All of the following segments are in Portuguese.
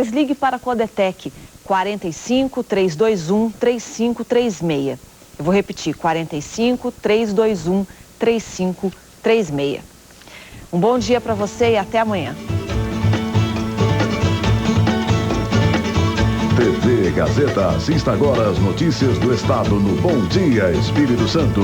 Mas ligue para a Codetec, 45 321 3536. Eu vou repetir, 45 321 3536. Um bom dia para você e até amanhã. TV Gazeta, assista agora as notícias do estado no Bom Dia Espírito Santo.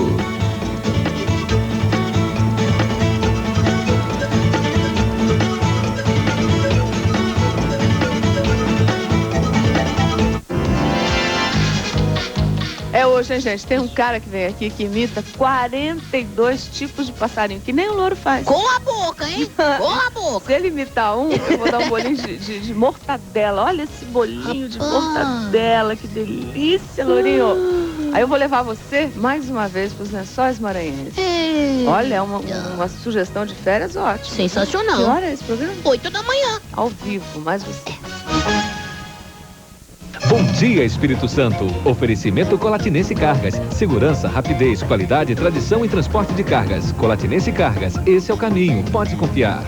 É hoje, hein, gente? Tem um cara que vem aqui que imita 42 tipos de passarinho, que nem o louro faz. Com a boca, hein? Com a boca. Se ele imitar um, eu vou dar um bolinho de mortadela. Olha esse bolinho de mortadela, que delícia, Lourinho. Aí eu vou levar você, mais uma vez, para os Lençóis Maranhenses. Olha, é uma sugestão de férias ótima. Sensacional. Que hora é esse programa? 8 da manhã. Ao vivo, mais você. Bom dia, Espírito Santo. Oferecimento Colatinense Cargas. Segurança, rapidez, qualidade, tradição e transporte de cargas. Colatinense Cargas. Esse é o caminho. Pode confiar.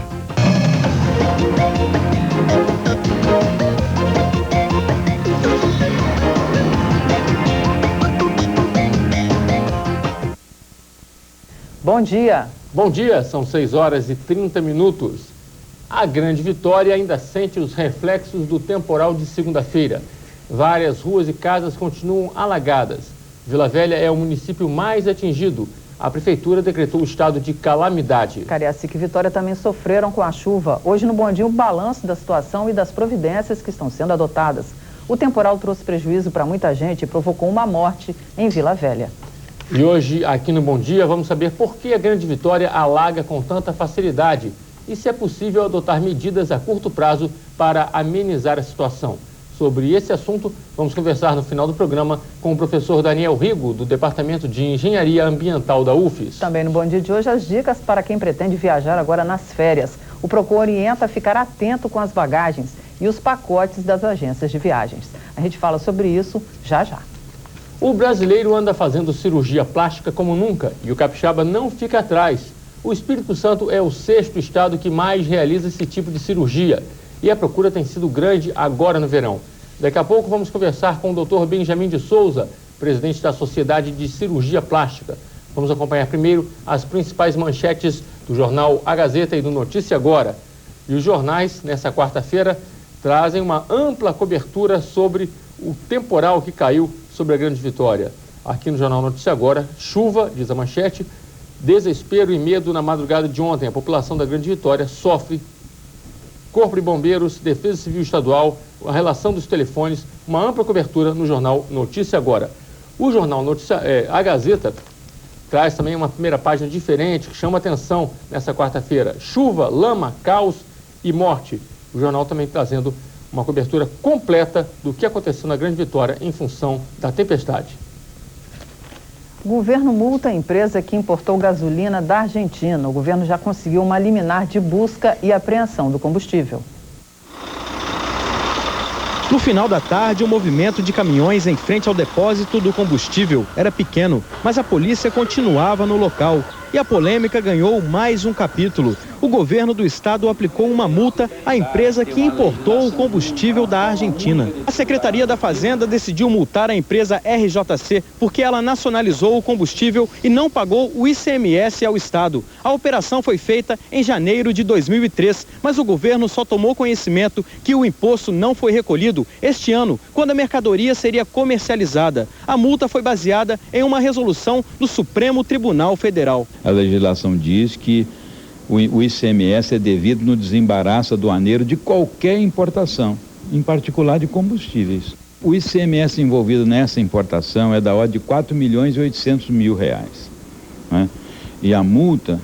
Bom dia. Bom dia, são 6 horas e 30 minutos. A Grande Vitória ainda sente os reflexos do temporal de segunda-feira. Várias ruas e casas continuam alagadas. Vila Velha é o município mais atingido. A prefeitura decretou o estado de calamidade. Cariacica e Vitória também sofreram com a chuva. Hoje no Bom Dia, o balanço da situação e das providências que estão sendo adotadas. O temporal trouxe prejuízo para muita gente e provocou uma morte em Vila Velha. E hoje, aqui no Bom Dia, vamos saber por que a Grande Vitória alaga com tanta facilidade e se é possível adotar medidas a curto prazo para amenizar a situação. Sobre esse assunto, vamos conversar no final do programa com o professor Daniel Rigo, do Departamento de Engenharia Ambiental da UFES. Também no Bom Dia de hoje, as dicas para quem pretende viajar agora nas férias. O Procon orienta a ficar atento com as bagagens e os pacotes das agências de viagens. A gente fala sobre isso já já. O brasileiro anda fazendo cirurgia plástica como nunca e o capixaba não fica atrás. O Espírito Santo é o 6º estado que mais realiza esse tipo de cirurgia. E a procura tem sido grande agora no verão. Daqui a pouco vamos conversar com o Dr. Benjamin de Souza, presidente da Sociedade de Cirurgia Plástica. Vamos acompanhar primeiro as principais manchetes do jornal A Gazeta e do Notícia Agora. E os jornais, nessa quarta-feira, trazem uma ampla cobertura sobre o temporal que caiu sobre a Grande Vitória. Aqui no jornal Notícia Agora, chuva, diz a manchete, desespero e medo na madrugada de ontem. A população da Grande Vitória sofre. Corpo de Bombeiros, Defesa Civil Estadual, a relação dos telefones, uma ampla cobertura no jornal Notícia Agora. O jornal A Gazeta traz também uma primeira página diferente que chama atenção nessa quarta-feira. Chuva, lama, caos e morte. O jornal também trazendo uma cobertura completa do que aconteceu na Grande Vitória em função da tempestade. O governo multa a empresa que importou gasolina da Argentina. O governo já conseguiu uma liminar de busca e apreensão do combustível. No final da tarde, o movimento de caminhões em frente ao depósito do combustível era pequeno, mas a polícia continuava no local. E a polêmica ganhou mais um capítulo. O governo do estado aplicou uma multa à empresa que importou o combustível da Argentina. A Secretaria da Fazenda decidiu multar a empresa RJC porque ela nacionalizou o combustível e não pagou o ICMS ao estado. A operação foi feita em janeiro de 2003, mas o governo só tomou conhecimento que o imposto não foi recolhido este ano, quando a mercadoria seria comercializada. A multa foi baseada em uma resolução do Supremo Tribunal Federal. A legislação diz que o ICMS é devido no desembaraço aduaneiro de qualquer importação, em particular de combustíveis. O ICMS envolvido nessa importação é da ordem de R$4.800.000, né? E a multa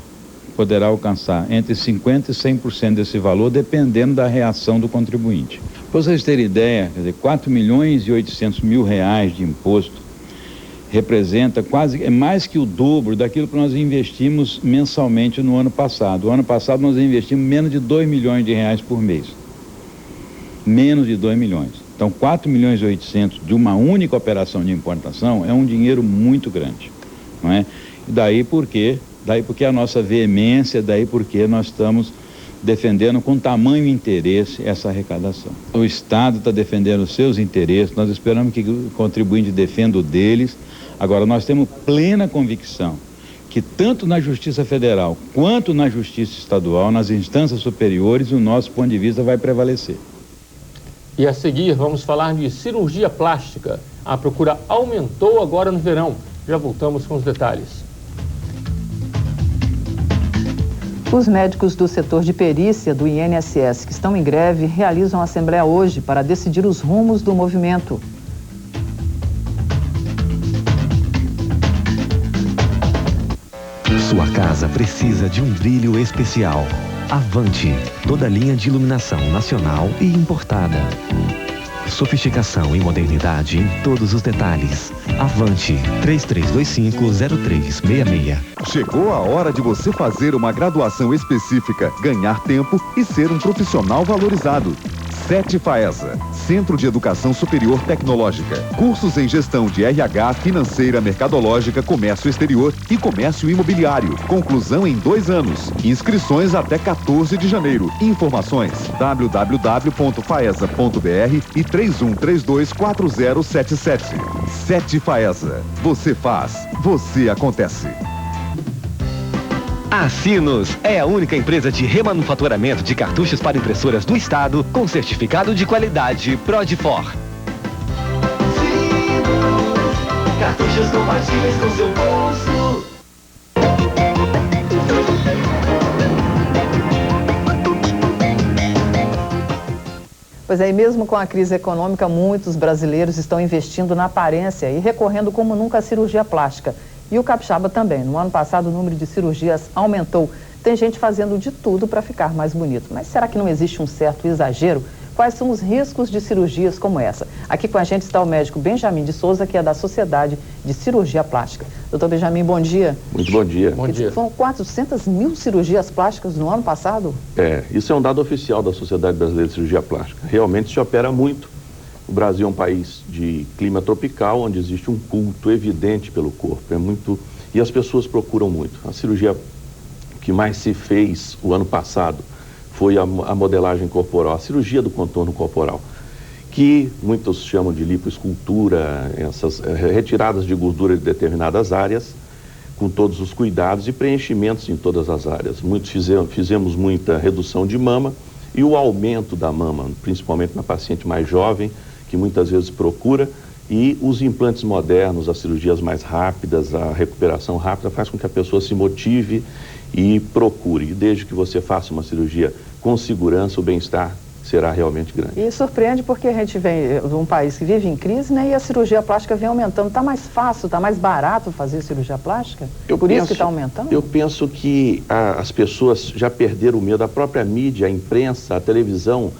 poderá alcançar entre 50% e 100% desse valor, dependendo da reação do contribuinte. Para vocês terem ideia, quer dizer, R$4.800.000 de imposto representa quase, mais que o dobro daquilo que nós investimos mensalmente no ano passado. O ano passado nós investimos menos de R$2 milhões por mês. Menos de 2 milhões. Então, 4.800.000 de uma única operação de importação é um dinheiro muito grande, não é? E daí porque a nossa veemência, daí porque nós estamos defendendo com tamanho interesse essa arrecadação. O Estado está defendendo os seus interesses, nós esperamos que o contribuinte defenda o deles. Agora, nós temos plena convicção que tanto na Justiça Federal quanto na Justiça Estadual, nas instâncias superiores, o nosso ponto de vista vai prevalecer. E a seguir, vamos falar de cirurgia plástica. A procura aumentou agora no verão. Já voltamos com os detalhes. Os médicos do setor de perícia do INSS que estão em greve realizam a assembleia hoje para decidir os rumos do movimento. Sua casa precisa de um brilho especial. Avante, toda linha de iluminação nacional e importada. Sofisticação e modernidade em todos os detalhes. Avante, 3325-0366. Chegou a hora de você fazer uma graduação específica, ganhar tempo e ser um profissional valorizado. CET FAESA, Centro de Educação Superior Tecnológica. Cursos em gestão de RH, financeira, mercadológica, comércio exterior e comércio imobiliário. Conclusão em 2 anos. Inscrições até 14 de janeiro. Informações www.faesa.br e 31324077. CET FAESA. Você faz, você acontece. A Sinos é a única empresa de remanufaturamento de cartuchos para impressoras do estado com certificado de qualidade Prodifor. Sinos, cartuchos compatíveis com seu bolso. Pois é, e mesmo com a crise econômica, muitos brasileiros estão investindo na aparência e recorrendo como nunca à cirurgia plástica. E o capixaba também. No ano passado, o número de cirurgias aumentou. Tem gente fazendo de tudo para ficar mais bonito. Mas será que não existe um certo exagero? Quais são os riscos de cirurgias como essa? Aqui com a gente está o médico Benjamin de Souza, que é da Sociedade de Cirurgia Plástica. Doutor Benjamin, bom dia. Muito bom dia. Bom dia. Foram 400 mil cirurgias plásticas no ano passado? Isso é um dado oficial da Sociedade Brasileira de Cirurgia Plástica. Realmente se opera muito. O Brasil é um país de clima tropical, onde existe um culto evidente pelo corpo. E as pessoas procuram muito. A cirurgia que mais se fez o ano passado foi a modelagem corporal, a cirurgia do contorno corporal, que muitos chamam de lipoescultura, essas retiradas de gordura de determinadas áreas, com todos os cuidados e preenchimentos em todas as áreas. Muitos fizemos muita redução de mama e o aumento da mama, principalmente na paciente mais jovem, que muitas vezes procura, e os implantes modernos, as cirurgias mais rápidas, a recuperação rápida faz com que a pessoa se motive e procure. E desde que você faça uma cirurgia com segurança, o bem-estar será realmente grande. E surpreende porque a gente vem de um país que vive em crise, né? E a cirurgia plástica vem aumentando. Está mais fácil, está mais barato fazer cirurgia plástica? Isso que está aumentando? Eu penso que as pessoas já perderam o medo. A própria mídia, a imprensa, a televisão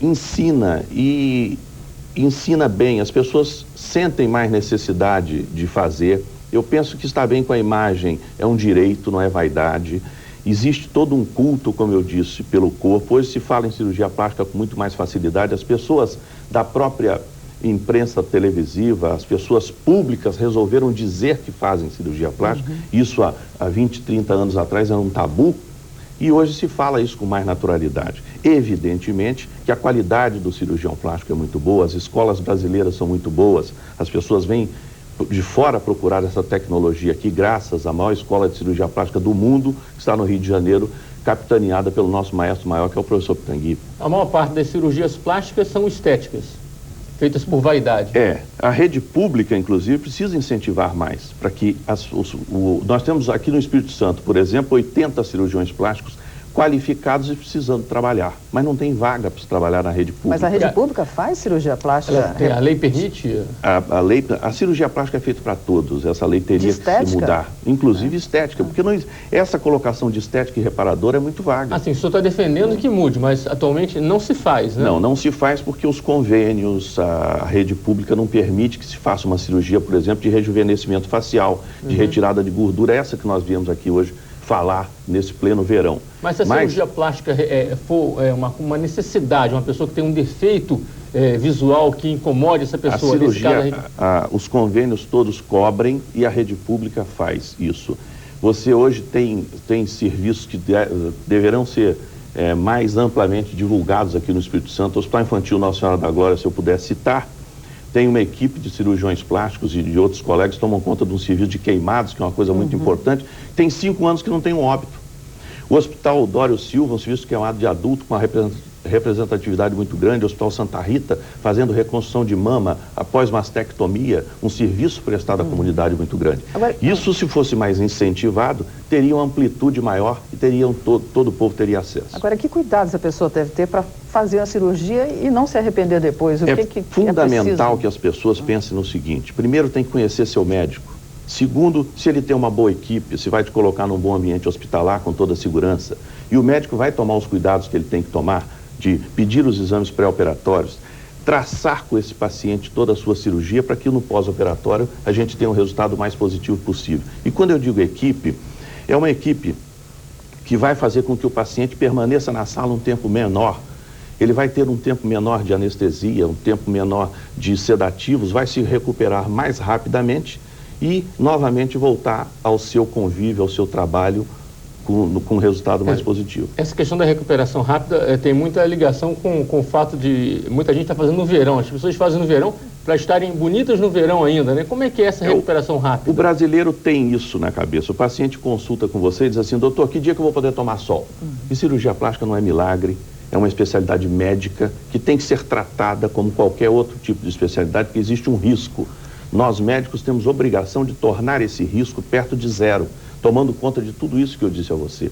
ensina bem. As pessoas sentem mais necessidade de fazer. Eu penso que estar bem com a imagem é um direito, não é vaidade. Existe todo um culto, como eu disse, pelo corpo. Hoje se fala em cirurgia plástica com muito mais facilidade. As pessoas da própria imprensa televisiva, as pessoas públicas resolveram dizer que fazem cirurgia plástica. Isso há 20, 30 anos atrás era um tabu. E hoje se fala isso com mais naturalidade. Evidentemente que a qualidade do cirurgião plástico é muito boa, as escolas brasileiras são muito boas, as pessoas vêm de fora procurar essa tecnologia aqui, graças à maior escola de cirurgia plástica do mundo, que está no Rio de Janeiro, capitaneada pelo nosso maestro maior, que é o professor Pitangui. A maior parte das cirurgias plásticas são estéticas, feitas por vaidade. A rede pública, inclusive, precisa incentivar mais, para que nós temos aqui no Espírito Santo, por exemplo, 80 cirurgiões plásticos qualificados e precisando trabalhar, mas não tem vaga para se trabalhar na rede pública. Mas a rede pública faz cirurgia plástica? A lei permite? A cirurgia plástica é feita para todos, essa lei teria que se mudar. Inclusive estética, porque essa colocação de estética e reparador é muito vaga. Assim, o senhor está defendendo que mude, mas atualmente não se faz, né? Não se faz porque os convênios, a rede pública não permite que se faça uma cirurgia, por exemplo, de rejuvenescimento facial, de retirada de gordura, essa que nós viemos aqui hoje falar nesse pleno verão. Mas se a cirurgia plástica for uma necessidade, uma pessoa que tem um defeito visual que incomode essa pessoa... A cirurgia, os convênios todos cobrem e a rede pública faz isso. Você hoje tem serviços que deverão ser mais amplamente divulgados aqui no Espírito Santo. O Hospital Infantil Nossa Senhora da Glória, se eu puder citar, tem uma equipe de cirurgiões plásticos e de outros colegas que tomam conta de um serviço de queimados, que é uma coisa muito importante. Tem 5 anos que não tem um óbito. O Hospital Dório Silva, um serviço de queimado de adulto com uma representatividade muito grande. O Hospital Santa Rita, fazendo reconstrução de mama após mastectomia, um serviço prestado à comunidade muito grande. Agora, isso, se fosse mais incentivado, teria uma amplitude maior e todo o povo teria acesso. Agora, que cuidados a pessoa deve ter para fazer a cirurgia e não se arrepender depois? É fundamental que as pessoas pensem no seguinte: primeiro, tem que conhecer seu médico. Segundo, se ele tem uma boa equipe, se vai te colocar num bom ambiente hospitalar com toda a segurança, e o médico vai tomar os cuidados que ele tem que tomar, de pedir os exames pré-operatórios, traçar com esse paciente toda a sua cirurgia para que no pós-operatório a gente tenha um resultado mais positivo possível. E quando eu digo equipe, é uma equipe que vai fazer com que o paciente permaneça na sala um tempo menor. Ele vai ter um tempo menor de anestesia, um tempo menor de sedativos, vai se recuperar mais rapidamente e novamente voltar ao seu convívio, ao seu trabalho com um resultado mais positivo. Essa questão da recuperação rápida tem muita ligação com o fato de muita gente está fazendo no verão. As pessoas fazem no verão para estarem bonitas no verão ainda, né? Como é que é essa recuperação rápida? O brasileiro tem isso na cabeça. O paciente consulta com você e diz assim: doutor, que dia que eu vou poder tomar sol? E cirurgia plástica não é milagre, é uma especialidade médica que tem que ser tratada como qualquer outro tipo de especialidade, porque existe um risco. Nós médicos temos obrigação de tornar esse risco perto de zero, tomando conta de tudo isso que eu disse a você.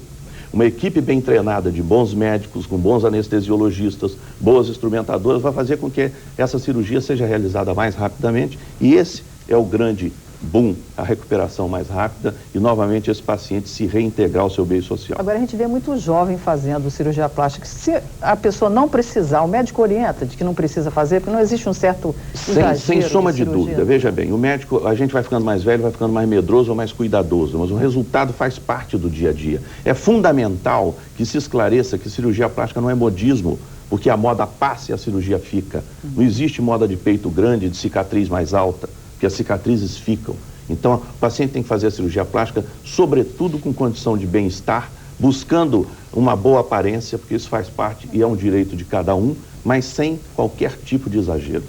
Uma equipe bem treinada de bons médicos, com bons anestesiologistas, boas instrumentadoras, vai fazer com que essa cirurgia seja realizada mais rapidamente, e esse é o grande boom, a recuperação mais rápida e novamente esse paciente se reintegrar ao seu meio social. Agora a gente vê muito jovem fazendo cirurgia plástica. Se a pessoa não precisar, o médico orienta de que não precisa fazer, porque não existe um certo exagero. Sem soma de dúvida. Veja bem, o médico, a gente vai ficando mais velho, vai ficando mais medroso ou mais cuidadoso, mas o resultado faz parte do dia a dia. É fundamental que se esclareça que cirurgia plástica não é modismo, porque a moda passa e a cirurgia fica. Não existe moda de peito grande, de cicatriz mais alta, que as cicatrizes ficam. Então, o paciente tem que fazer a cirurgia plástica, sobretudo com condição de bem-estar, buscando uma boa aparência, porque isso faz parte e é um direito de cada um, mas sem qualquer tipo de exagero.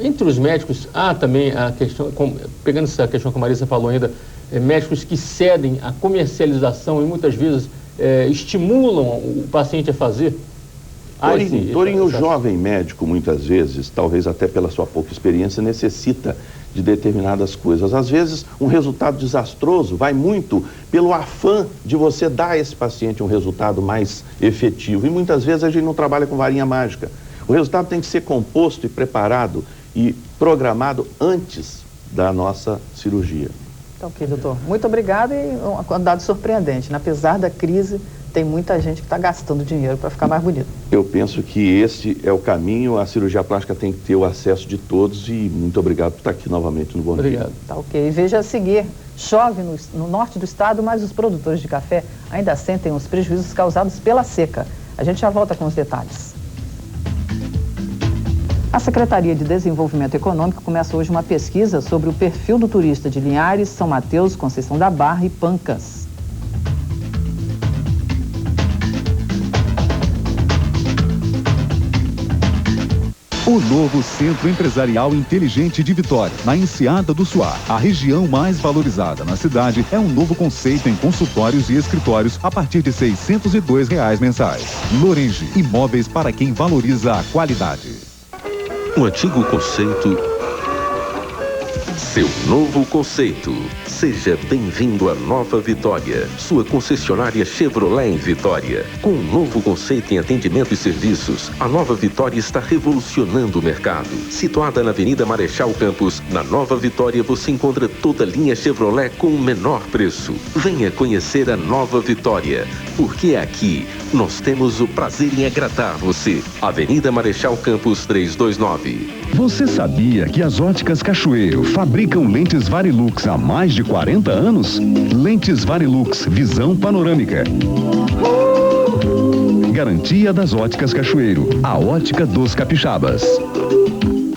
Entre os médicos, há também a questão, pegando essa questão que a Marisa falou ainda, médicos que cedem à comercialização e muitas vezes estimulam o paciente a fazer. Torinho, o jovem médico, muitas vezes, talvez até pela sua pouca experiência, necessita de determinadas coisas. Às vezes, um resultado desastroso vai muito pelo afã de você dar a esse paciente um resultado mais efetivo. E muitas vezes a gente não trabalha com varinha mágica. O resultado tem que ser composto e preparado e programado antes da nossa cirurgia. Então, ok, doutor. Muito obrigado e um dado surpreendente, né? Apesar da crise, tem muita gente que está gastando dinheiro para ficar mais bonito. Eu penso que esse é o caminho. A cirurgia plástica tem que ter o acesso de todos e muito obrigado por estar aqui novamente no Bom Dia. Obrigado. Tá ok. Veja a seguir, chove no norte do estado, mas os produtores de café ainda sentem os prejuízos causados pela seca. A gente já volta com os detalhes. A Secretaria de Desenvolvimento Econômico começa hoje uma pesquisa sobre o perfil do turista de Linhares, São Mateus, Conceição da Barra e Pancas. O novo Centro Empresarial Inteligente de Vitória, na Enseada do Suá. A região mais valorizada na cidade é um novo conceito em consultórios e escritórios a partir de R$ 602 mensais. Lorengi, imóveis para quem valoriza a qualidade. Um antigo conceito, seu novo conceito. Seja bem-vindo à Nova Vitória, sua concessionária Chevrolet em Vitória. Com um novo conceito em atendimento e serviços, a Nova Vitória está revolucionando o mercado. Situada na Avenida Marechal Campos, na Nova Vitória você encontra toda a linha Chevrolet com o menor preço. Venha conhecer a Nova Vitória, porque aqui nós temos o prazer em agradar você. Avenida Marechal Campos 329. Você sabia que as óticas Cachoeiro fabricam lentes Varilux há mais de 40 anos? Lentes Varilux, visão panorâmica. Garantia das óticas Cachoeiro, a ótica dos capixabas.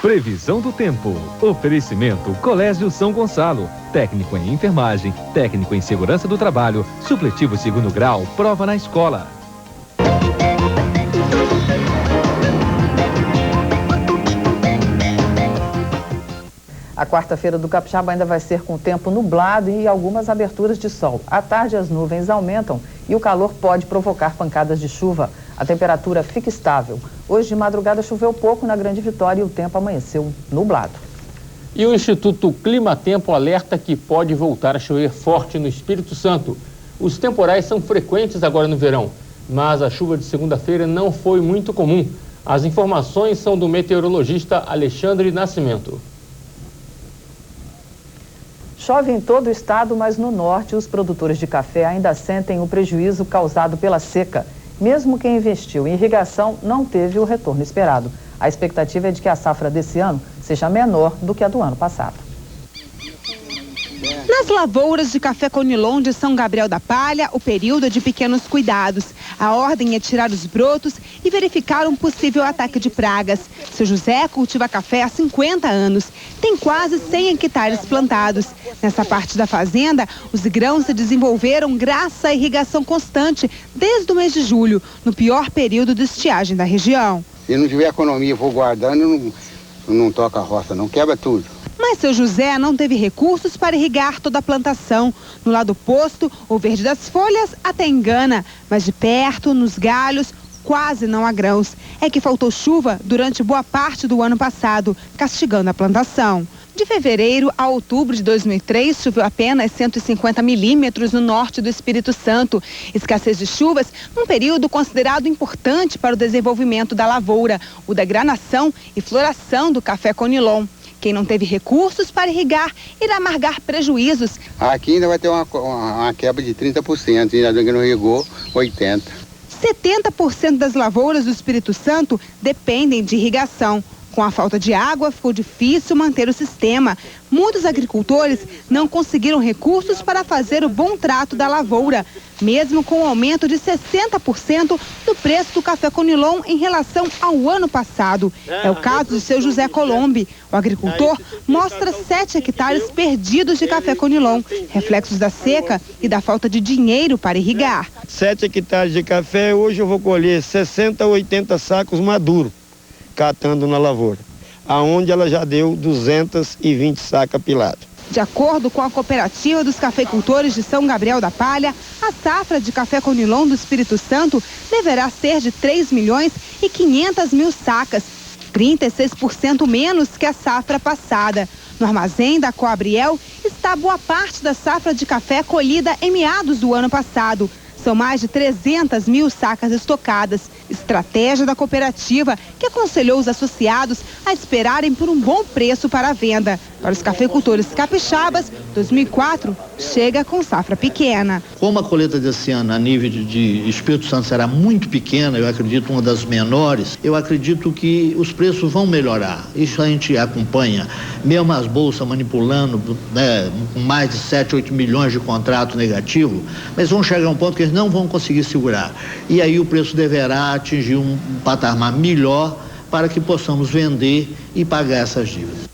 Previsão do tempo. Oferecimento Colégio São Gonçalo. Técnico em enfermagem, técnico em segurança do trabalho, supletivo 2º grau, prova na escola. A quarta-feira do Capixaba ainda vai ser com tempo nublado e algumas aberturas de sol. À tarde as nuvens aumentam e o calor pode provocar pancadas de chuva. A temperatura fica estável. Hoje de madrugada choveu pouco na Grande Vitória e o tempo amanheceu nublado. E o Instituto Climatempo alerta que pode voltar a chover forte no Espírito Santo. Os temporais são frequentes agora no verão, mas a chuva de segunda-feira não foi muito comum. As informações são do meteorologista Alexandre Nascimento. Chove em todo o estado, mas no norte os produtores de café ainda sentem o prejuízo causado pela seca. Mesmo quem investiu em irrigação não teve o retorno esperado. A expectativa é de que a safra desse ano seja menor do que a do ano passado. Nas lavouras de café Conilon de São Gabriel da Palha, o período é de pequenos cuidados. A ordem é tirar os brotos e verificar um possível ataque de pragas. Seu José cultiva café há 50 anos. Tem quase 100 hectares plantados. Nessa parte da fazenda, os grãos se desenvolveram graças à irrigação constante desde o mês de julho, no pior período de estiagem da região. Se não tiver economia, vou guardando, não toca a roça, não quebra tudo. Mas seu José não teve recursos para irrigar toda a plantação. No lado oposto, o verde das folhas até engana, mas de perto, nos galhos, quase não há grãos. É que faltou chuva durante boa parte do ano passado, castigando a plantação. De fevereiro a outubro de 2003, choveu apenas 150 milímetros no norte do Espírito Santo. Escassez de chuvas num período considerado importante para o desenvolvimento da lavoura, o da granação e floração do café Conilon. Quem não teve recursos para irrigar irá amargar prejuízos. Aqui ainda vai ter uma quebra de 30%, ainda que não irrigou, 80%. 70% das lavouras do Espírito Santo dependem de irrigação. Com a falta de água, ficou difícil manter o sistema. Muitos agricultores não conseguiram recursos para fazer o bom trato da lavoura, mesmo com o aumento de 60% do preço do café Conilon em relação ao ano passado. É o caso de seu José Colombe. O agricultor mostra 7 hectares perdidos de café Conilon, reflexos da seca e da falta de dinheiro para irrigar. 7 hectares de café, hoje eu vou colher 60 a 80 sacos maduros, catando na lavoura, aonde ela já deu 220 sacos apilados. De acordo com a Cooperativa dos Cafeicultores de São Gabriel da Palha, a safra de café Conilon do Espírito Santo deverá ser de 3 milhões e 500 mil sacas, 36% menos que a safra passada. No armazém da Coabriel está boa parte da safra de café colhida em meados do ano passado. São mais de 300 mil sacas estocadas. Estratégia da cooperativa, que aconselhou os associados a esperarem por um bom preço para a venda. Para os cafeicultores capixabas, 2004 chega com safra pequena. Como a colheita desse ano, a nível de Espírito Santo, será muito pequena, eu acredito uma das menores, eu acredito que os preços vão melhorar. Isso a gente acompanha. Mesmo as bolsas manipulando, né, com mais de 7, 8 milhões de contrato negativo, mas vão chegar a um ponto que eles não vão conseguir segurar. E aí o preço deverá atingir um patamar melhor para que possamos vender e pagar essas dívidas.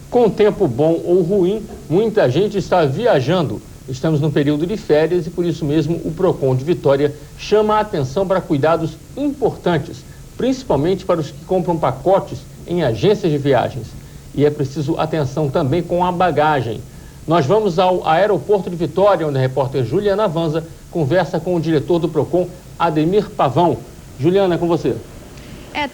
Com tempo bom ou ruim, muita gente está viajando. Estamos no período de férias e por isso mesmo o Procon de Vitória chama a atenção para cuidados importantes, principalmente para os que compram pacotes em agências de viagens. E é preciso atenção também com a bagagem. Nós vamos ao aeroporto de Vitória, onde a repórter Juliana Vanza conversa com o diretor do Procon, Ademir Pavão. Juliana, é com você.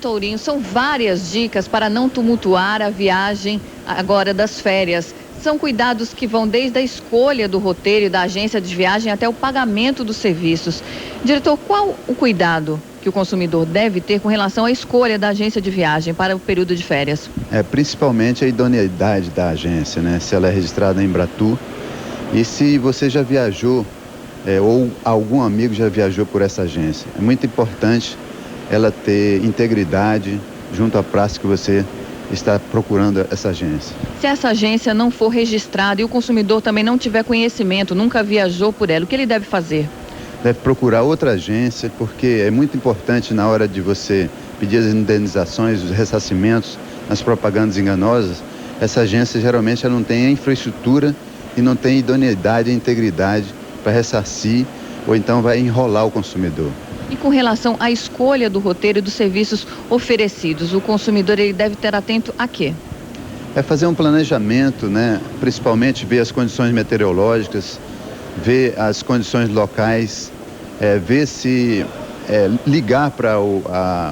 Tourinho, são várias dicas para não tumultuar a viagem agora das férias. São cuidados que vão desde a escolha do roteiro e da agência de viagem até o pagamento dos serviços. Diretor, qual o cuidado que o consumidor deve ter com relação à escolha da agência de viagem para o período de férias? Principalmente a idoneidade da agência, né? Se ela é registrada em Embratur e se você já viajou ou algum amigo já viajou por essa agência. É muito importante ela ter integridade junto à praça que você está procurando essa agência. Se essa agência não for registrada e o consumidor também não tiver conhecimento, nunca viajou por ela, o que ele deve fazer? Deve procurar outra agência, porque é muito importante na hora de você pedir as indenizações, os ressarcimentos, as propagandas enganosas. Essa agência geralmente ela não tem a infraestrutura e não tem idoneidade e integridade para ressarcir ou então vai enrolar o consumidor. E com relação à escolha do roteiro e dos serviços oferecidos, o consumidor ele deve estar atento a quê? é fazer um planejamento, né? Principalmente ver as condições meteorológicas, ver as condições locais, ver se ligar para o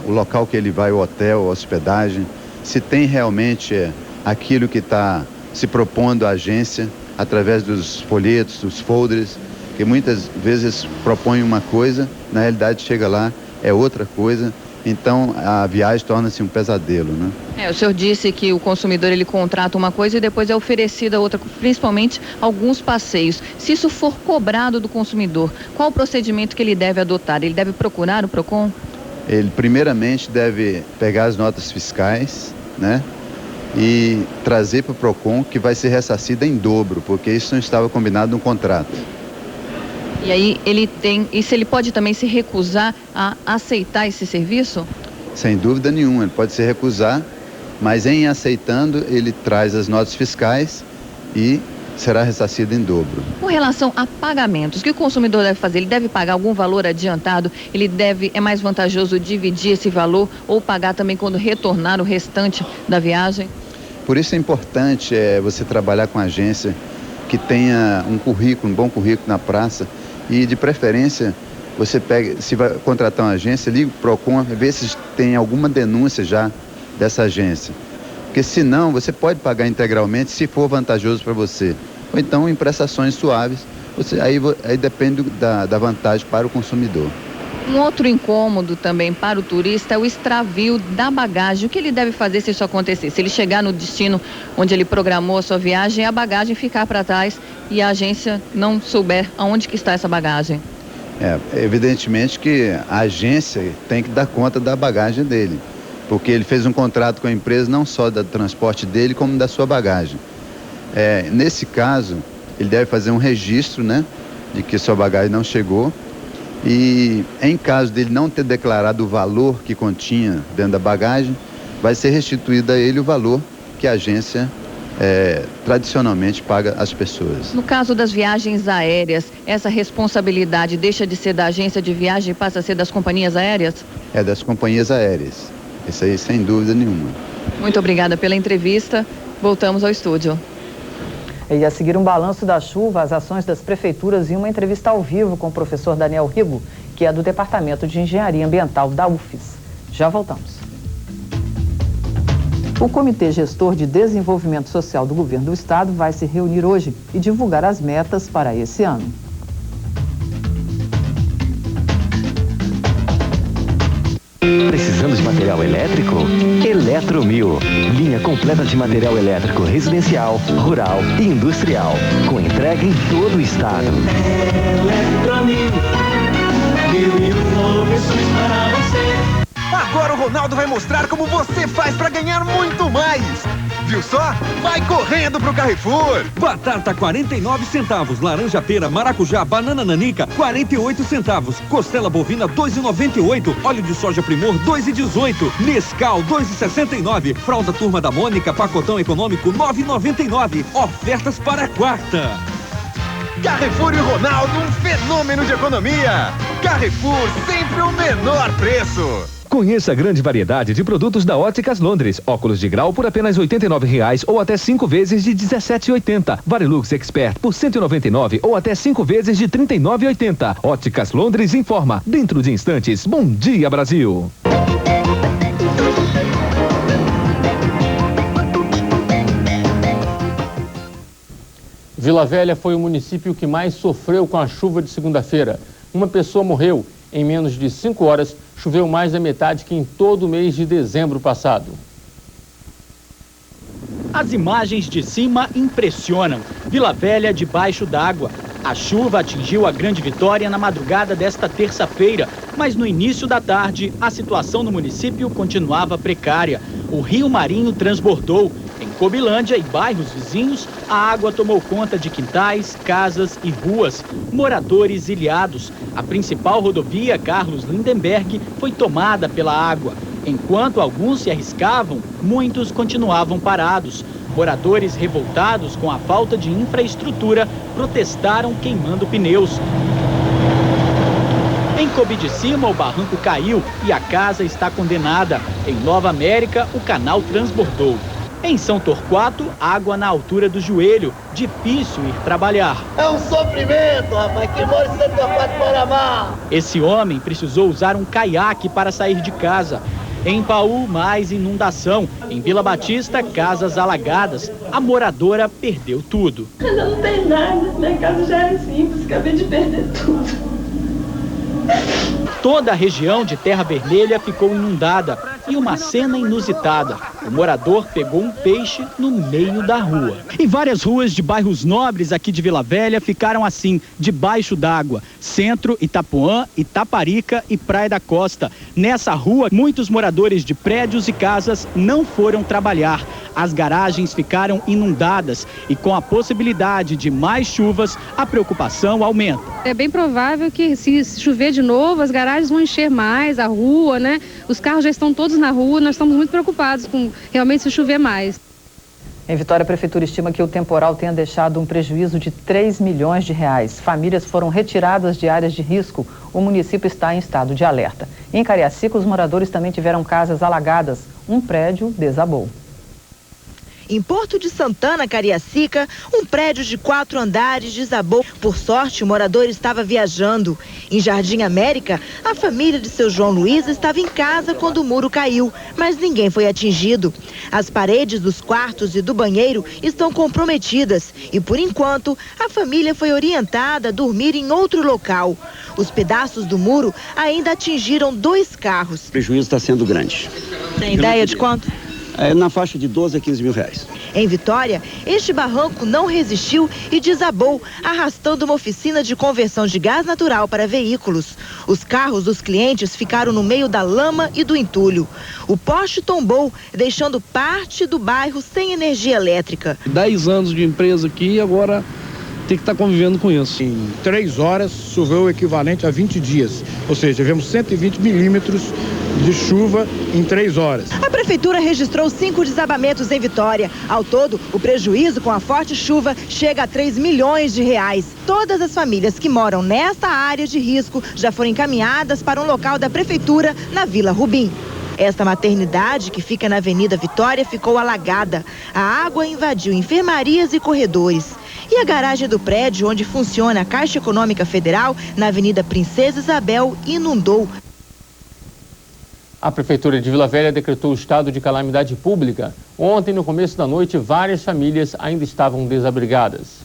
local que ele vai, o hotel, a hospedagem, se tem realmente aquilo que está se propondo à agência, através dos folhetos, dos folders, que muitas vezes propõe uma coisa, na realidade chega lá, é outra coisa. Então a viagem torna-se um pesadelo, né? O senhor disse que o consumidor ele contrata uma coisa e depois é oferecida outra, principalmente alguns passeios. Se isso for cobrado do consumidor, qual o procedimento que ele deve adotar? Ele deve procurar o PROCON? Ele primeiramente deve pegar as notas fiscais, né? E trazer para o PROCON, que vai ser ressarcida em dobro, porque isso não estava combinado no contrato. E aí ele pode também se recusar a aceitar esse serviço? Sem dúvida nenhuma, ele pode se recusar, mas em aceitando ele traz as notas fiscais e será ressarcido em dobro. Com relação a pagamentos, o que o consumidor deve fazer? Ele deve pagar algum valor adiantado? É mais vantajoso dividir esse valor ou pagar também quando retornar o restante da viagem? Por isso é importante você trabalhar com a agência que tenha um bom currículo na praça. E de preferência, você pega, se vai contratar uma agência, liga o PROCON, vê se tem alguma denúncia já dessa agência. Porque senão, você pode pagar integralmente se for vantajoso para você. Ou então em prestações suaves, aí depende da vantagem para o consumidor. Um outro incômodo também para o turista é o extravio da bagagem. O que ele deve fazer se isso acontecer? Se ele chegar no destino onde ele programou a sua viagem, a bagagem ficar para trás e a agência não souber aonde que está essa bagagem? Evidentemente que a agência tem que dar conta da bagagem dele, porque ele fez um contrato com a empresa não só do transporte dele, como da sua bagagem. Nesse caso, ele deve fazer um registro, né, de que sua bagagem não chegou. E em caso dele não ter declarado o valor que continha dentro da bagagem, vai ser restituído a ele o valor que a agência tradicionalmente paga às pessoas. No caso das viagens aéreas, essa responsabilidade deixa de ser da agência de viagem e passa a ser das companhias aéreas? É das companhias aéreas, isso aí sem dúvida nenhuma. Muito obrigada pela entrevista, voltamos ao estúdio. E a seguir um balanço da chuva, as ações das prefeituras e uma entrevista ao vivo com o professor Daniel Rigo, que é do Departamento de Engenharia Ambiental da UFES. Já voltamos. O Comitê Gestor de Desenvolvimento Social do Governo do Estado vai se reunir hoje e divulgar as metas para esse ano. Precisando de material elétrico? Eletromil. Linha completa de material elétrico residencial, rural e industrial. Com entrega em todo o estado. Eletromil. Mil soluções para você. Agora o Ronaldo vai mostrar como você faz para ganhar muito mais. Viu só? Vai correndo pro Carrefour. Batata 49 centavos, laranja pera, maracujá, banana nanica 48 centavos, costela bovina 2,98, óleo de soja Primor 2,18, Nescau 2,69, fralda Turma da Mônica pacotão econômico 9,99. Ofertas para quarta. Carrefour e Ronaldo, um fenômeno de economia. Carrefour, sempre o menor preço. Conheça a grande variedade de produtos da Óticas Londres. Óculos de grau por apenas R$ 89,00 ou até 5 vezes de R$ 17,80. Varilux Expert por R$ 199 ou até 5 vezes de R$ 39,80. Óticas Londres informa. Dentro de instantes. Bom dia, Brasil. Vila Velha foi o município que mais sofreu com a chuva de segunda-feira. Uma pessoa morreu. Em menos de 5 horas, choveu mais da metade que em todo o mês de dezembro passado. As imagens de cima impressionam. Vila Velha debaixo d'água. A chuva atingiu a Grande Vitória na madrugada desta terça-feira, mas no início da tarde, a situação no município continuava precária. O Rio Marinho transbordou. Em Cobilândia e bairros vizinhos, a água tomou conta de quintais, casas e ruas. Moradores ilhados. A principal rodovia, Carlos Lindenberg, foi tomada pela água. Enquanto alguns se arriscavam, muitos continuavam parados. Moradores revoltados com a falta de infraestrutura protestaram queimando pneus. Em Cobi de Cima, o barranco caiu e a casa está condenada. Em Nova América, o canal transbordou. Em São Torquato, água na altura do joelho. Difícil ir trabalhar. É um sofrimento, rapaz, que mora em São Torquato, Paraná. Esse homem precisou usar um caiaque para sair de casa. Em Paú, mais inundação. Em Vila Batista, casas alagadas. A moradora perdeu tudo. Eu não tenho nada, minha casa já era simples, acabei de perder tudo. Toda a região de Terra Vermelha ficou inundada e uma cena inusitada. O morador pegou um peixe no meio da rua. E várias ruas de bairros nobres aqui de Vila Velha ficaram assim, debaixo d'água. Centro, Itapuã, Itaparica e Praia da Costa. Nessa rua, muitos moradores de prédios e casas não foram trabalhar. As garagens ficaram inundadas e com a possibilidade de mais chuvas, a preocupação aumenta. É bem provável que se chover de novo, as garagens vão encher mais, a rua, né? Os carros já estão todos na rua, nós estamos muito preocupados com realmente se chover mais. Em Vitória, a Prefeitura estima que o temporal tenha deixado um prejuízo de 3 milhões de reais. Famílias foram retiradas de áreas de risco. O município está em estado de alerta. Em Cariacica, os moradores também tiveram casas alagadas. Um prédio desabou. Em Porto de Santana, Cariacica, um prédio de 4 andares desabou. Por sorte, o morador estava viajando. Em Jardim América, a família de seu João Luiz estava em casa quando o muro caiu, mas ninguém foi atingido. As paredes dos quartos e do banheiro estão comprometidas e, por enquanto, a família foi orientada a dormir em outro local. Os pedaços do muro ainda atingiram 2 carros. O prejuízo está sendo grande. Tem ideia de quanto? Na faixa de 12 a 15 mil reais. Em Vitória, este barranco não resistiu e desabou, arrastando uma oficina de conversão de gás natural para veículos. Os carros dos clientes ficaram no meio da lama e do entulho. O poste tombou, deixando parte do bairro sem energia elétrica. 10 anos de empresa aqui e agora tem que estar convivendo com isso. Em 3 horas choveu o equivalente a 20 dias, ou seja, tivemos 120 milímetros de chuva em 3 horas. A prefeitura registrou 5 desabamentos em Vitória. Ao todo, o prejuízo com a forte chuva chega a 3 milhões de reais. Todas as famílias que moram nesta área de risco já foram encaminhadas para um local da prefeitura na Vila Rubim. Esta maternidade, que fica na Avenida Vitória, ficou alagada. A água invadiu enfermarias e corredores. E a garagem do prédio, onde funciona a Caixa Econômica Federal, na Avenida Princesa Isabel, inundou. A Prefeitura de Vila Velha decretou o estado de calamidade pública. Ontem, no começo da noite, várias famílias ainda estavam desabrigadas.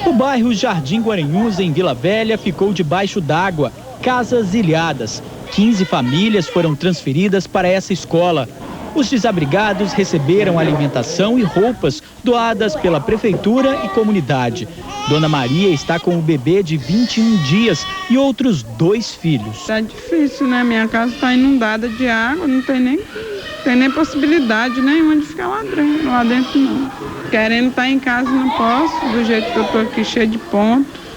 O bairro Jardim Guarenhuns, em Vila Velha, ficou debaixo d'água. Casas ilhadas. 15 famílias foram transferidas para essa escola. Os desabrigados receberam alimentação e roupas doadas pela prefeitura e comunidade. Dona Maria está com o bebê de 21 dias e outros 2 filhos. Tá difícil, né? Minha casa está inundada de água, não tem nem possibilidade nenhuma de ficar lá dentro não. Querendo estar em casa não posso, do jeito que eu tô aqui cheia de ponto,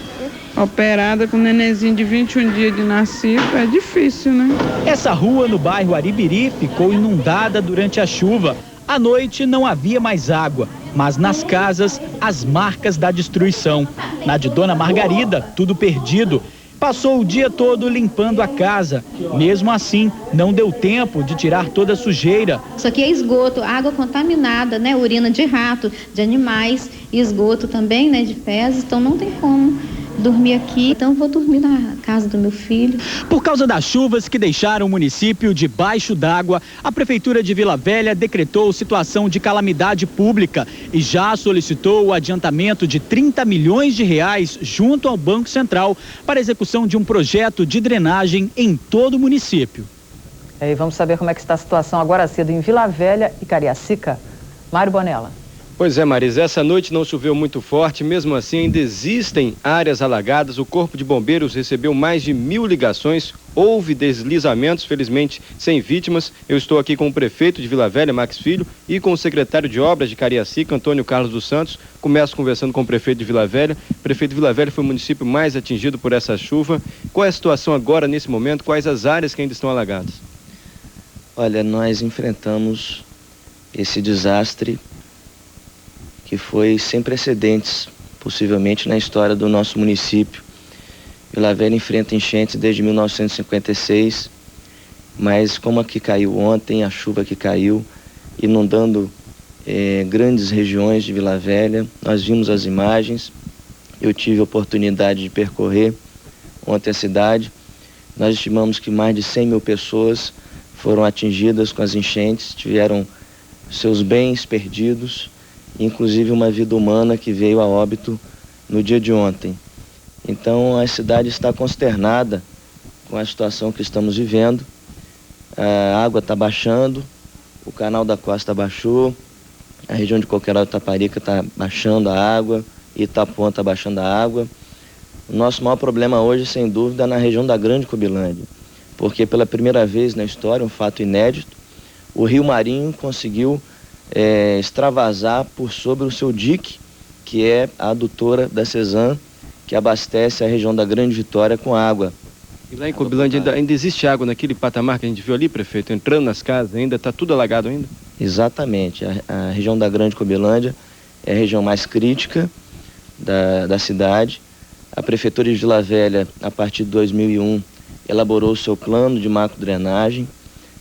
operada com um nenenzinho de 21 dias de nascido, é difícil, né? Essa rua no bairro Aribiri ficou inundada durante a chuva. À noite não havia mais água, mas nas casas as marcas da destruição. Na de Dona Margarida, tudo perdido. Passou o dia todo limpando a casa. Mesmo assim, não deu tempo de tirar toda a sujeira. Isso aqui é esgoto, água contaminada, né? Urina de rato, de animais, e esgoto também, né? De fezes, então não tem como dormir aqui, então vou dormir na casa do meu filho. Por causa das chuvas que deixaram o município debaixo d'água, a Prefeitura de Vila Velha decretou situação de calamidade pública e já solicitou o adiantamento de 30 milhões de reais junto ao Banco Central para a execução de um projeto de drenagem em todo o município. E vamos saber como é que está a situação agora cedo em Vila Velha e Cariacica. Mário Bonella. Pois é, Marisa, essa noite não choveu muito forte, mesmo assim ainda existem áreas alagadas. O Corpo de Bombeiros recebeu mais de 1000 ligações, houve deslizamentos, felizmente sem vítimas. Eu estou aqui com o prefeito de Vila Velha, Max Filho, e com o secretário de Obras de Cariacica, Antônio Carlos dos Santos. Começo conversando com o prefeito de Vila Velha. O prefeito de Vila Velha foi o município mais atingido por essa chuva. Qual é a situação agora, nesse momento? Quais as áreas que ainda estão alagadas? Olha, nós enfrentamos esse desastre que foi sem precedentes, possivelmente, na história do nosso município. Vila Velha enfrenta enchentes desde 1956, mas como a que caiu ontem, a chuva que caiu, inundando grandes regiões de Vila Velha. Nós vimos as imagens, eu tive a oportunidade de percorrer ontem a cidade. Nós estimamos que mais de 100 mil pessoas foram atingidas com as enchentes, tiveram seus bens perdidos, inclusive uma vida humana que veio a óbito no dia de ontem. Então a cidade está consternada com a situação que estamos vivendo. A água está baixando, o canal da Costa baixou, a região de Coqueiral e Itaparica está baixando a água, Itapuã está baixando a água. O nosso maior problema hoje, sem dúvida, é na região da Grande Cobilândia, porque pela primeira vez na história, um fato inédito, o Rio Marinho conseguiu extravasar por sobre o seu dique, que é a adutora da Cesan, que abastece a região da Grande Vitória com água. E lá em Cobilândia ainda existe água naquele patamar que a gente viu ali, prefeito, entrando nas casas, ainda está tudo alagado ainda? Exatamente, a região da Grande Cobilândia é a região mais crítica da cidade. A Prefeitura de Vila Velha, a partir de 2001, elaborou o seu plano de macrodrenagem.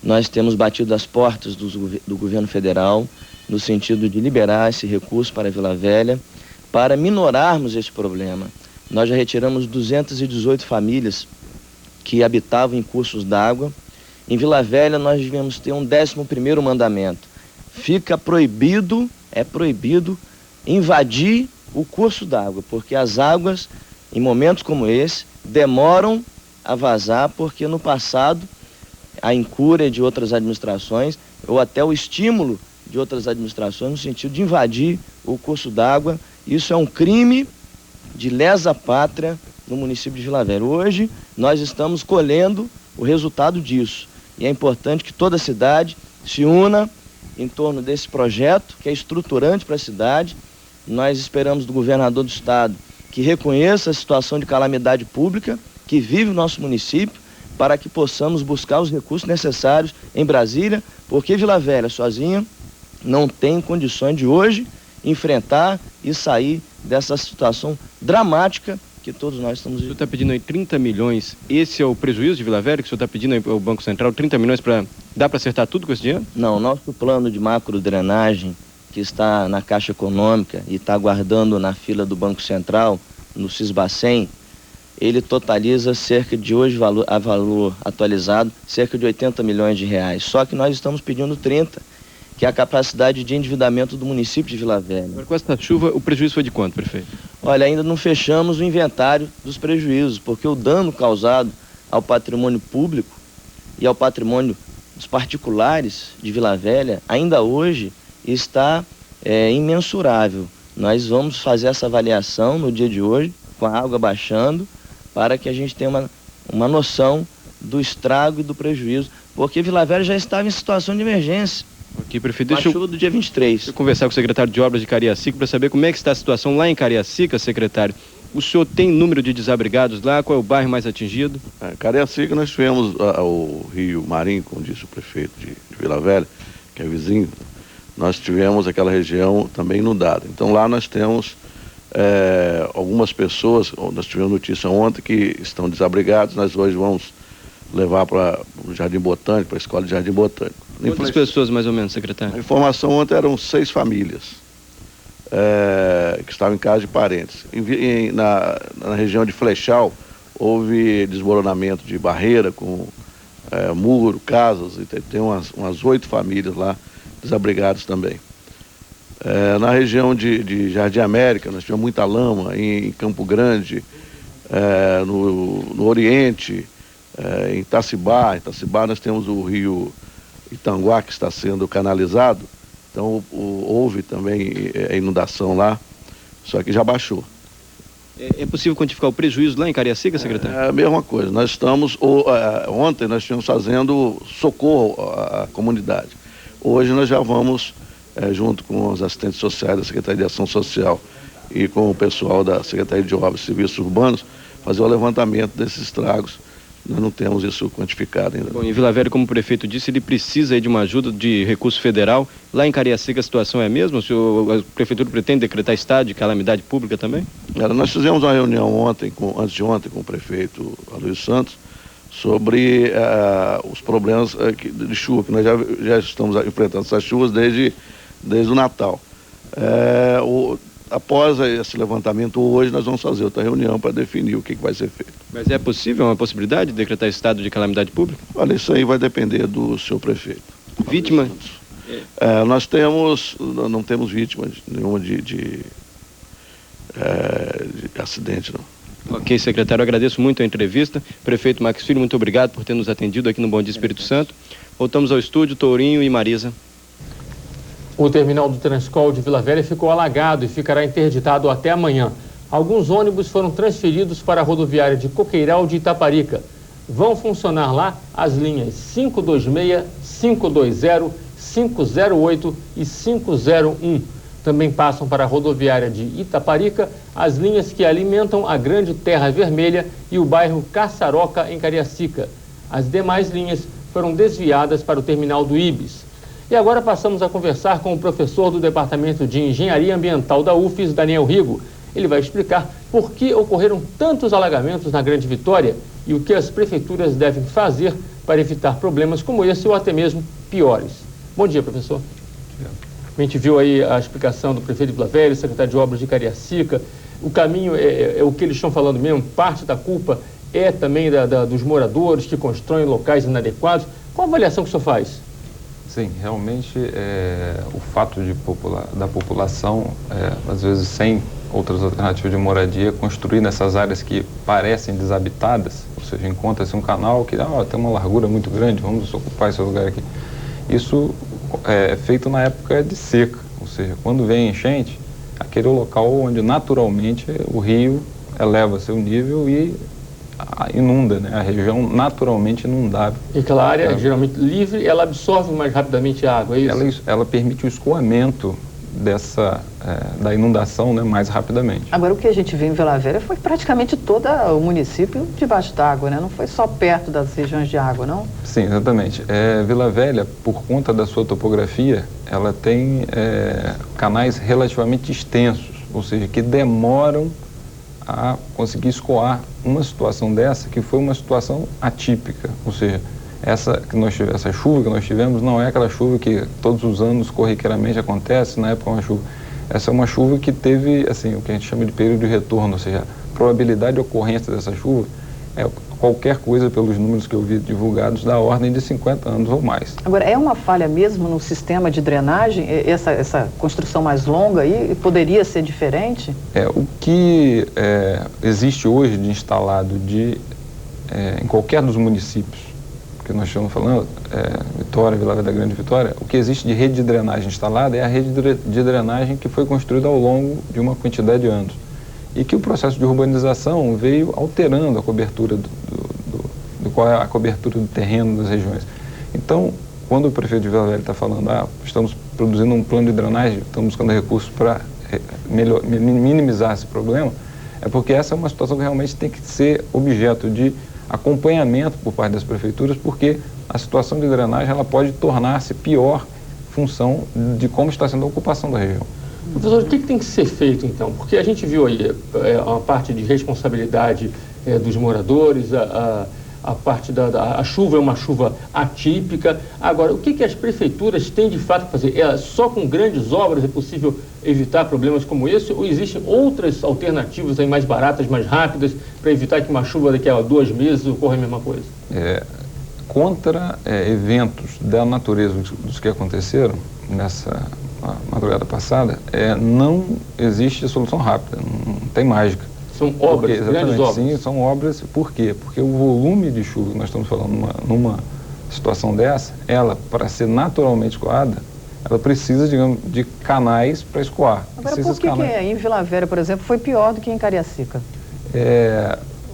Nós temos batido as portas do governo federal no sentido de liberar esse recurso para Vila Velha, para minorarmos esse problema. Nós já retiramos 218 famílias que habitavam em cursos d'água. Em Vila Velha nós devemos ter um 11º mandamento. Fica proibido, é proibido invadir o curso d'água, porque as águas, em momentos como esse, demoram a vazar, porque no passado a incúria de outras administrações, ou até o estímulo de outras administrações no sentido de invadir o curso d'água, isso é um crime de lesa pátria no município de Vila Velha. Hoje nós estamos colhendo o resultado disso, e é importante que toda a cidade se una em torno desse projeto, que é estruturante para a cidade. Nós esperamos do governador do estado que reconheça a situação de calamidade pública que vive o nosso município, para que possamos buscar os recursos necessários em Brasília, porque Vila Velha sozinha não tem condições de hoje enfrentar e sair dessa situação dramática que todos nós estamos vivendo. O senhor está pedindo aí 30 milhões, esse é o prejuízo de Vila Velha que o senhor está pedindo aí ao Banco Central, 30 milhões para... Dá para acertar tudo com esse dinheiro? Não, nosso plano de macrodrenagem, que está na Caixa Econômica e está aguardando na fila do Banco Central, no Cisbacen, ele totaliza cerca de hoje, a valor atualizado, cerca de 80 milhões de reais. Só que nós estamos pedindo 30, que é a capacidade de endividamento do município de Vila Velha. Agora, com essa chuva, o prejuízo foi de quanto, prefeito? Olha, ainda não fechamos o inventário dos prejuízos, porque o dano causado ao patrimônio público e ao patrimônio dos particulares de Vila Velha, ainda hoje está imensurável. Nós vamos fazer essa avaliação no dia de hoje, com a água baixando, para que a gente tenha uma noção do estrago e do prejuízo, porque Vila Velha já estava em situação de emergência. Aqui, prefeito, deixa eu... do dia 23. Deixa eu conversar com o secretário de Obras de Cariacica para saber como é que está a situação lá em Cariacica, secretário. O senhor tem número de desabrigados lá? Qual é o bairro mais atingido? Cariacica, nós tivemos o Rio Marinho, como disse o prefeito de Vila Velha, que é vizinho. Nós tivemos aquela região também inundada. Então lá nós temos algumas pessoas, nós tivemos notícia ontem que estão desabrigados, nós hoje vamos levar para o Jardim Botânico, para a Escola de Jardim Botânico. Quantas pessoas mais ou menos, secretário? A informação ontem eram 6 famílias que estavam em casa de parentes. Na região de Flechal houve desmoronamento de barreira com muro, casas, e tem umas 8 famílias lá desabrigadas também. Na região de Jardim América, nós tivemos muita lama, em Campo Grande, no Oriente, em Itacibá. Em Itacibá nós temos o rio Itanguá, que está sendo canalizado, então houve também a inundação lá, só que já baixou. É possível quantificar o prejuízo lá em Cariacica, secretário? É a mesma coisa, nós estamos, ontem nós estivemos fazendo socorro à comunidade. Hoje nós já vamos, junto com os assistentes sociais da Secretaria de Ação Social e com o pessoal da Secretaria de Obras e Serviços Urbanos, fazer o levantamento desses estragos. Nós não temos isso quantificado ainda. Bom, em Vila Velha, como o prefeito disse, ele precisa aí de uma ajuda de recurso federal. Lá em Cariacica a situação é a mesma? A prefeitura pretende decretar estado de calamidade pública também? Nós fizemos uma reunião antes de ontem com o prefeito Aloysio Santos sobre os problemas de chuva, que nós já estamos enfrentando essas chuvas desde o Natal. Após esse levantamento hoje, nós vamos fazer outra reunião para definir o que vai ser feito. Mas é possível, uma possibilidade de decretar estado de calamidade pública? Olha, isso aí vai depender do senhor prefeito. Vítima? Nós não temos vítimas nenhuma de acidente, não. Ok, secretário, eu agradeço muito a entrevista. Prefeito Max Filho, muito obrigado por ter nos atendido aqui no Bom Dia Espírito Santo. Voltamos ao estúdio, Tourinho e Marisa. O terminal do Transcol de Vila Velha ficou alagado e ficará interditado até amanhã. Alguns ônibus foram transferidos para a rodoviária de Coqueiral de Itaparica. Vão funcionar lá as linhas 526, 520, 508 e 501. Também passam para a rodoviária de Itaparica as linhas que alimentam a Grande Terra Vermelha e o bairro Caçaroca, em Cariacica. As demais linhas foram desviadas para o terminal do Ibis. E agora passamos a conversar com o professor do Departamento de Engenharia Ambiental da UFES, Daniel Rigo. Ele vai explicar por que ocorreram tantos alagamentos na Grande Vitória e o que as prefeituras devem fazer para evitar problemas como esse ou até mesmo piores. Bom dia, professor. A gente viu aí a explicação do prefeito de Vila Velha, secretário de Obras de Cariacica. O caminho é o que eles estão falando mesmo, parte da culpa é também dos moradores que constroem locais inadequados. Qual a avaliação que o senhor faz? Sim, realmente o fato da população, às vezes sem outras alternativas de moradia, construir nessas áreas que parecem desabitadas, ou seja, encontra-se um canal que tem uma largura muito grande, vamos ocupar esse lugar aqui. Isso é feito na época de seca, ou seja, quando vem enchente, aquele é o local onde naturalmente o rio eleva seu nível e inunda, né? A região naturalmente inundável. E aquela área geralmente livre, ela absorve mais rapidamente a água, é isso? Ela permite o escoamento da inundação, né, mais rapidamente. Agora, o que a gente viu em Vila Velha foi praticamente todo o município debaixo d'água, né? Não foi só perto das regiões de água, não? Sim, exatamente. Vila Velha, por conta da sua topografia, ela tem canais relativamente extensos, ou seja, que demoram a conseguir escoar uma situação dessa, que foi uma situação atípica, ou seja, essa chuva que nós tivemos não é aquela chuva que todos os anos corriqueiramente acontece, na época é uma chuva. Essa é uma chuva que teve, assim, o que a gente chama de período de retorno, ou seja, a probabilidade de ocorrência dessa chuva é qualquer coisa, pelos números que eu vi divulgados, da ordem de 50 anos ou mais. Agora, é uma falha mesmo no sistema de drenagem? Essa construção mais longa aí poderia ser diferente? O que existe hoje de instalado em qualquer dos municípios que nós estamos falando, Vitória, Vila Velha da Grande Vitória, o que existe de rede de drenagem instalada é a rede de drenagem que foi construída ao longo de uma quantidade de anos. E que o processo de urbanização veio alterando a cobertura a cobertura do terreno das regiões. Então, quando o prefeito de Vila Velha está falando, estamos produzindo um plano de drenagem, estamos buscando recursos para minimizar esse problema, é porque essa é uma situação que realmente tem que ser objeto de acompanhamento por parte das prefeituras, porque a situação de drenagem ela pode tornar-se pior em função de como está sendo a ocupação da região. Professor, o que tem que ser feito então? Porque a gente viu aí a parte de responsabilidade dos moradores, a parte a chuva é uma chuva atípica. Agora, o que as prefeituras têm de fato que fazer? Só com grandes obras é possível evitar problemas como esse? Ou existem outras alternativas aí mais baratas, mais rápidas, para evitar que uma chuva daqui a 2 meses ocorra a mesma coisa? Contra eventos da natureza dos que aconteceram nessa madrugada passada, não existe solução rápida, não tem mágica. São obras, grandes obras. Sim, são obras. Por quê? Porque o volume de chuva que nós estamos falando numa situação dessa, ela, para ser naturalmente escoada, ela precisa, digamos, de canais para escoar. Agora, por que em Vila Velha, por exemplo, foi pior do que em Cariacica?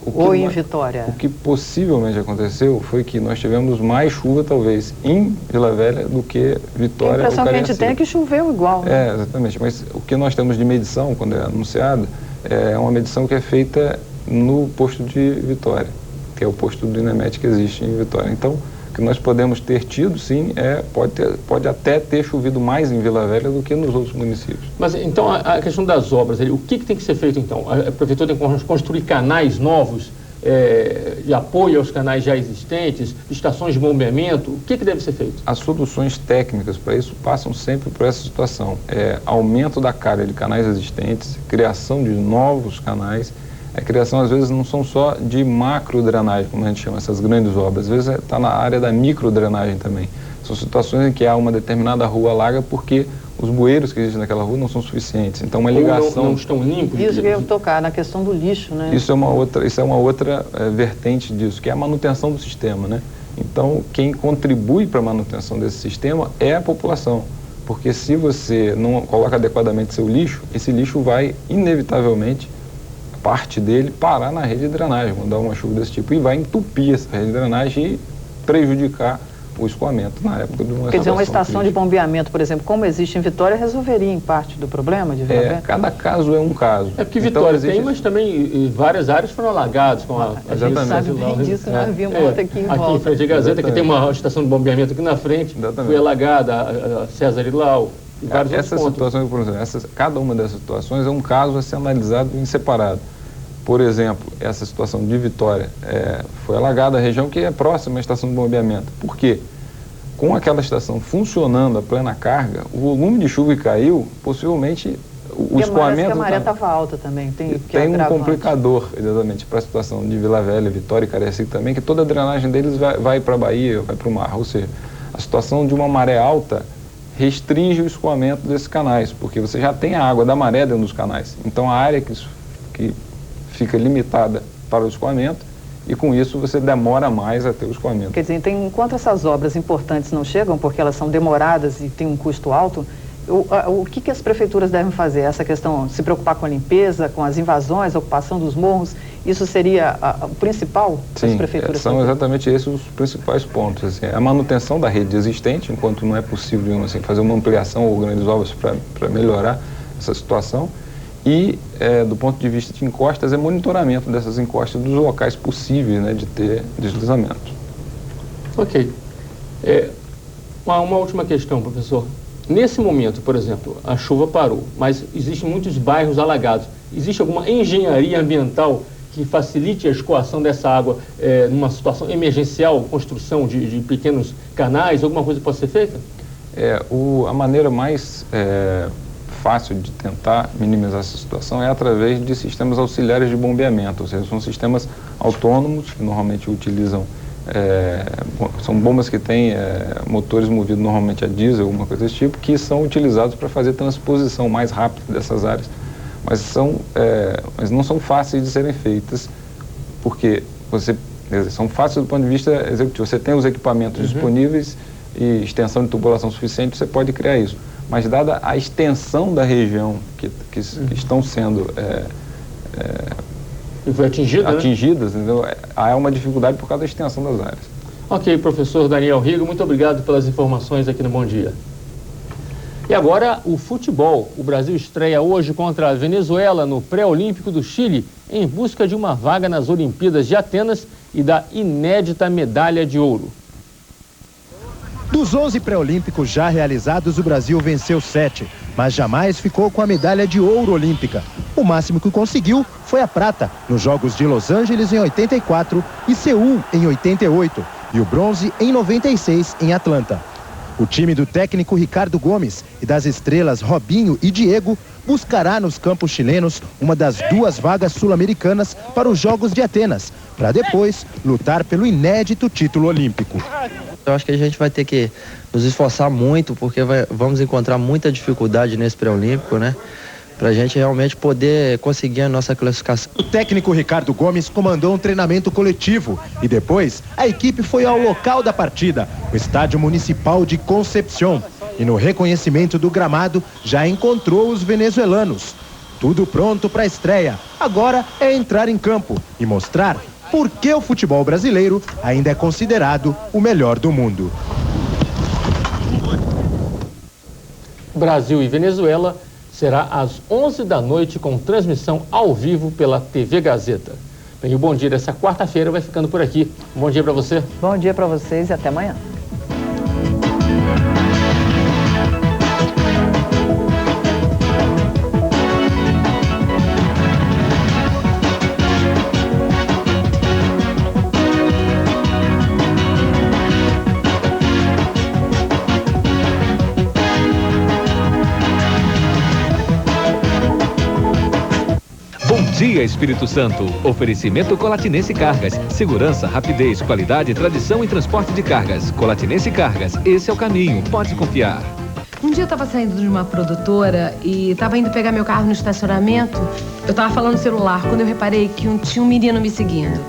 Ou em Vitória? O que possivelmente aconteceu foi que nós tivemos mais chuva, talvez, em Vila Velha do que Vitória ou Cariacica. A impressão que a gente tem é que choveu igual, né? Exatamente. Mas o que nós temos de medição, quando é anunciada, é uma medição que é feita no posto de Vitória, que é o posto do INEMET que existe em Vitória. Então, o que nós podemos ter tido, sim, pode até ter chovido mais em Vila Velha do que nos outros municípios. Mas, então, a questão das obras, o que tem que ser feito, então? A prefeitura tem que construir canais novos de apoio aos canais já existentes, estações de bombeamento? O que deve ser feito? As soluções técnicas para isso passam sempre por essa situação. Aumento da carga de canais existentes, criação de novos canais. A criação, às vezes, não são só de macro drenagem, como a gente chama essas grandes obras. Às vezes está na área da micro drenagem também. São situações em que há uma determinada rua alaga porque os bueiros que existem naquela rua não são suficientes. Então, uma ligação... Não estão limpos? Isso que eu ia tocar, na questão do lixo, né? Isso é uma outra vertente disso, que é a manutenção do sistema, né? Então, quem contribui para a manutenção desse sistema é a população. Porque se você não coloca adequadamente seu lixo, esse lixo vai, inevitavelmente, parte dele parar na rede de drenagem, quando dá uma chuva desse tipo, e vai entupir essa rede de drenagem e prejudicar o escoamento na época de uma Quer dizer, uma estação de bombeamento, por exemplo, como existe em Vitória, resolveria em parte do problema de Vila Velha? Cada caso é um caso. É porque Vitória tem, mas também várias áreas foram alagadas. Com a gente sabe bem disso, nós vimos outra aqui em volta. Aqui em frente à Gazeta, que tem uma estação de bombeamento aqui na frente, foi alagada, a César Ilau, e vários outros pontos. Situações, por exemplo, cada uma dessas situações é um caso a ser analisado em separado. Por exemplo, essa situação de Vitória, foi alagada a região que é próxima à estação de bombeamento. Por quê? Com aquela estação funcionando a plena carga, o volume de chuva que caiu, possivelmente o escoamento... a maré estava alta também. Tem um complicador, exatamente, para a situação de Vila Velha, Vitória e Cariacica também, que toda a drenagem deles vai para a Bahia, vai para o mar. Ou seja, a situação de uma maré alta restringe o escoamento desses canais, porque você já tem a água da maré dentro dos canais. Então, a área que fica limitada para o escoamento, e com isso você demora mais a ter o escoamento. Quer dizer, enquanto essas obras importantes não chegam, porque elas são demoradas e têm um custo alto, o que as prefeituras devem fazer? Essa questão, se preocupar com a limpeza, com as invasões, a ocupação dos morros, isso seria o principal das prefeituras? São exatamente esses os principais pontos. Assim, a manutenção da rede existente, enquanto não é possível fazer uma ampliação ou grandes obras para melhorar essa situação. E, do ponto de vista de encostas, é monitoramento dessas encostas dos locais possíveis, né, de ter deslizamento. Ok. Uma última questão, professor. Nesse momento, por exemplo, a chuva parou, mas existem muitos bairros alagados. Existe alguma engenharia ambiental que facilite a escoação dessa água numa situação emergencial, construção de pequenos canais, alguma coisa pode ser feita? A maneira mais fácil de tentar minimizar essa situação é através de sistemas auxiliares de bombeamento, ou seja, são sistemas autônomos que normalmente utilizam, são bombas que têm motores movidos normalmente a diesel, alguma coisa desse tipo, que são utilizados para fazer transposição mais rápida dessas áreas, mas não são fáceis de serem feitas, porque são fáceis do ponto de vista executivo, você tem os equipamentos disponíveis e extensão de tubulação suficiente, você pode criar isso. Mas dada a extensão da região que estão sendo atingidas, entendeu? Há uma dificuldade por causa da extensão das áreas. Ok, professor Daniel Rigo, muito obrigado pelas informações aqui no Bom Dia. E agora o futebol. O Brasil estreia hoje contra a Venezuela no pré-olímpico do Chile em busca de uma vaga nas Olimpíadas de Atenas e da inédita medalha de ouro. Dos 11 pré-olímpicos já realizados, o Brasil venceu 7, mas jamais ficou com a medalha de ouro olímpica. O máximo que conseguiu foi a prata, nos Jogos de Los Angeles em 84 e Seul em 88, e o bronze em 96 em Atlanta. O time do técnico Ricardo Gomes e das estrelas Robinho e Diego buscará nos campos chilenos uma das 2 vagas sul-americanas para os Jogos de Atenas, para depois lutar pelo inédito título olímpico. Eu acho que a gente vai ter que nos esforçar muito, porque vamos encontrar muita dificuldade nesse pré-olímpico, né? Para a gente realmente poder conseguir a nossa classificação. O técnico Ricardo Gomes comandou um treinamento coletivo e depois a equipe foi ao local da partida, o Estádio Municipal de Concepción. E no reconhecimento do gramado já encontrou os venezuelanos. Tudo pronto para a estreia. Agora é entrar em campo e mostrar por que o futebol brasileiro ainda é considerado o melhor do mundo. Brasil e Venezuela será às 11 da noite com transmissão ao vivo pela TV Gazeta. Bem, o Bom Dia dessa quarta-feira vai ficando por aqui. Bom dia para você. Bom dia para vocês e até amanhã. Dia Espírito Santo. Oferecimento Colatinense Cargas. Segurança, rapidez, qualidade, tradição e transporte de cargas. Colatinense Cargas. Esse é o caminho. Pode confiar. Um dia eu tava saindo de uma produtora e tava indo pegar meu carro no estacionamento. Eu tava falando no celular quando eu reparei que tinha um menino me seguindo.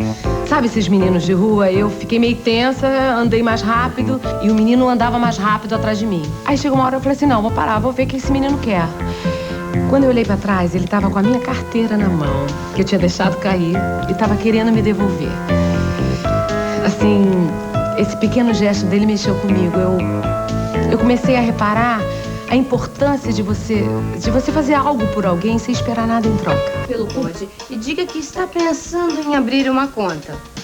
Sabe esses meninos de rua? Eu fiquei meio tensa, andei mais rápido e o menino andava mais rápido atrás de mim. Aí chegou uma hora eu falei assim, não, vou parar, vou ver o que esse menino quer. Quando eu olhei pra trás, ele tava com a minha carteira na mão, que eu tinha deixado cair, e tava querendo me devolver. Assim, esse pequeno gesto dele mexeu comigo. Eu comecei a reparar a importância de você fazer algo por alguém sem esperar nada em troca. Pelo Code e diga que está pensando em abrir uma conta. Bem